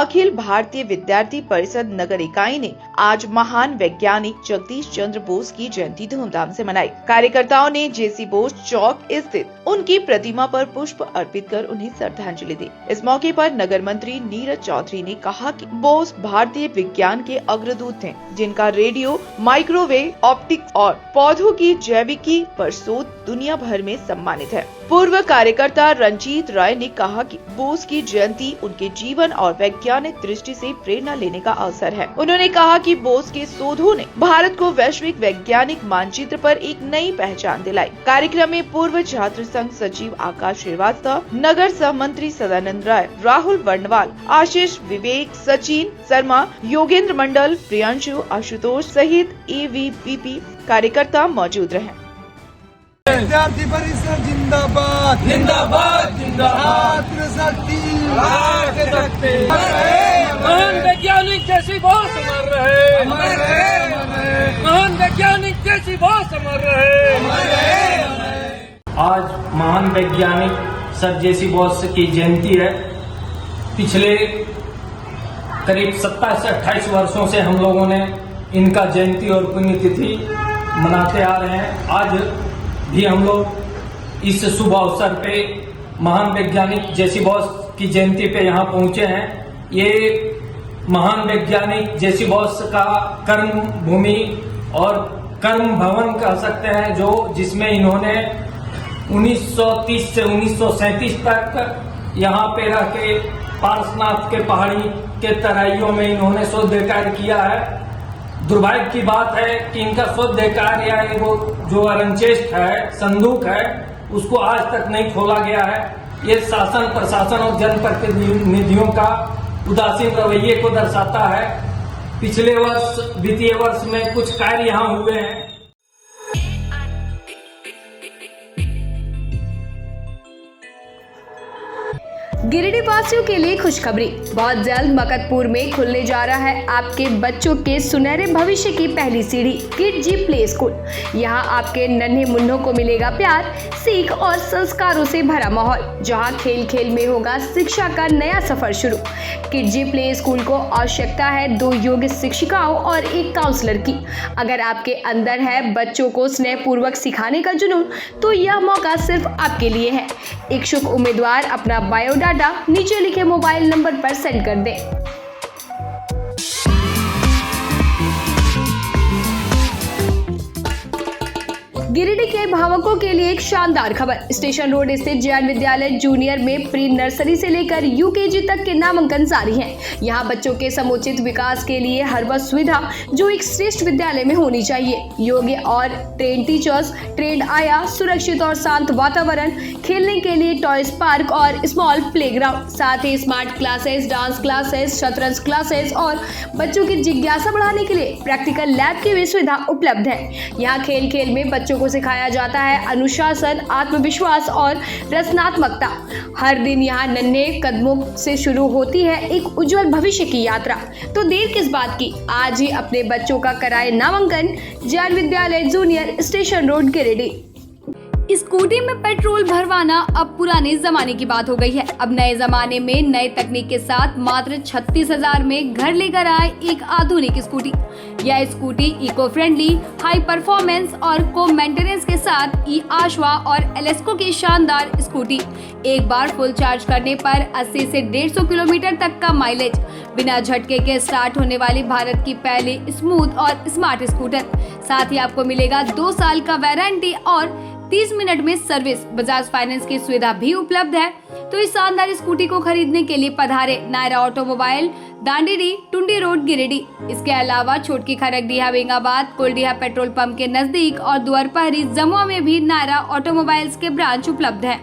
अखिल भारतीय विद्यार्थी परिषद नगर इकाई ने आज महान वैज्ञानिक जगदीश चंद्र बोस की जयंती धूमधाम से मनाई। कार्यकर्ताओं ने जेसी बोस चौक स्थित उनकी प्रतिमा पर पुष्प अर्पित कर उन्हें श्रद्धांजलि दी। इस मौके पर नगर मंत्री नीरज चौधरी ने कहा कि बोस भारतीय विज्ञान के अग्रदूत थे, जिनका रेडियो, माइक्रोवेव, ऑप्टिक्स और पौधों की जैविकी पर शोध दुनिया भर में सम्मानित है। पूर्व कार्यकर्ता रंजीत राय ने कहा कि बोस की जयंती उनके जीवन और वैज्ञानिक दृष्टि से प्रेरणा लेने का अवसर है। उन्होंने कहा कि बोस के शोधों ने भारत को वैश्विक वैज्ञानिक मानचित्र पर एक नई पहचान दिलाई। कार्यक्रम में पूर्व छात्र संघ सचिव आकाश श्रीवास्तव, नगर सह मंत्री सदानंद राय, राहुल वर्णवाल, आशीष, विवेक, सचिन शर्मा, योगेंद्र मंडल, प्रियांशु, आशुतोष सहित AVPP कार्यकर्ता मौजूद रहे। विद्यार्थी परिषद जिंदाबाद जिंदाबाद जिंदाबाद। महान वैज्ञानिक जैसी बोस अमर रहे, महान वैज्ञानिक जैसी बोस अमर रहे। आज महान वैज्ञानिक सर जेसी बोस की जयंती है। पिछले करीब 27 से 28 वर्षों से हम लोगों ने इनका जयंती और पुण्यतिथि मनाते आ रहे हैं। आज भी हम लोग इस शुभ अवसर पे महान वैज्ञानिक जेसी बोस की जयंती पे यहाँ पहुंचे हैं। ये महान वैज्ञानिक जेसी बोस का कर्म भूमि और कर्म भवन कह सकते हैं, जो जिसमें इन्होंने 1930 से 1937 तक यहाँ पे रह के पारसनाथ के पहाड़ी के तराइयों में इन्होंने शोध कार्य किया है। दुर्भाग्य की बात है कि इनका शोध कार्य या वो जो अरनचेस्ट है, संदूक है, उसको आज तक नहीं खोला गया है। ये शासन, प्रशासन और जनप्रतिनिधियों का उदासीन रवैये को दर्शाता है। पिछले वर्ष, वित्तीय वर्ष में कुछ कार्य यहाँ हुए हैं। गिरिडीह वासियों के लिए खुशखबरी। बहुत जल्द मकतपुर में खुलने जा रहा है आपके बच्चों के सुनहरे भविष्य की पहली सीढ़ी, किड जी प्ले स्कूल। यहाँ आपके नन्हे मुन्नों को मिलेगा प्यार, सीख और संस्कारों से भरा माहौल, जहाँ खेल खेल में होगा शिक्षा का नया सफर शुरू। किड जी प्ले स्कूल को आवश्यकता है 2 योग्य शिक्षिकाओं और 1 काउंसलर की। अगर आपके अंदर है बच्चों को स्नेह पूर्वक सिखाने का जुनून, तो यह मौका सिर्फ आपके लिए है। इच्छुक उम्मीदवार अपना बायोडाटा नीचे लिखे मोबाइल नंबर पर सेंड कर दें। गिरिडीह के भावकों के लिए एक शानदार खबर। स्टेशन रोड स्थित ज्ञान विद्यालय जूनियर में प्री नर्सरी से लेकर UKG तक के नामांकन जारी हैं। यहाँ बच्चों के समुचित विकास के लिए हर वह सुविधा जो एक श्रेष्ठ विद्यालय में होनी चाहिए। योग्य और ट्रेन टीचर्स, ट्रेंड आया, सुरक्षित और शांत वातावरण, खेलने के लिए टॉयज पार्क और स्मॉल प्लेग्राउंड, साथ ही स्मार्ट क्लासेस, डांस क्लासेस, शतरंज क्लासेस और बच्चों की जिज्ञासा बढ़ाने के लिए प्रैक्टिकल लैब की भी सुविधा उपलब्ध है। यहाँ खेल खेल में बच्चों को सिखाया जाता है अनुशासन, आत्मविश्वास और रचनात्मकता। हर दिन यहाँ नन्हे कदमों से शुरू होती है एक उज्जवल भविष्य की यात्रा। तो देर किस बात की, आज ही अपने बच्चों का कराए नामांकन ज्ञान विद्यालय junior, station road, Giridih. Scooty में पेट्रोल भरवाना अब पुराने जमाने की बात हो गई है। अब नए जमाने में नए तकनीक के साथ मात्र 36,000 में घर लेकर आए एक आधुनिक स्कूटी। यह scooty eco friendly, high performance और को मेंटेनेंस के साथ आशवा और एलेस्को की शानदार स्कूटी। एक बार फुल चार्ज करने पर 80 से 150 किलोमीटर तक का माइलेज, बिना झटके के स्टार्ट होने वाली भारत की पहली स्मूथ और स्मार्ट स्कूटर। साथ ही आपको मिलेगा 2 साल का वारंटी और 30 मिनट में सर्विस। बजाज फाइनेंस की सुविधा भी उपलब्ध है। तो इस शानदार स्कूटी को खरीदने के लिए पधारे नायरा ऑटोमोबाइल, दांडीडी, टुंडी रोड, गिरिडीह। इसके अलावा छोटकी खरगडीहा, बेंगाबाद, कुलडीहा पेट्रोल पंप के नजदीक और द्वारपहरी, जमुआ में भी नायरा ऑटोमोबाइल्स के ब्रांच उपलब्ध है।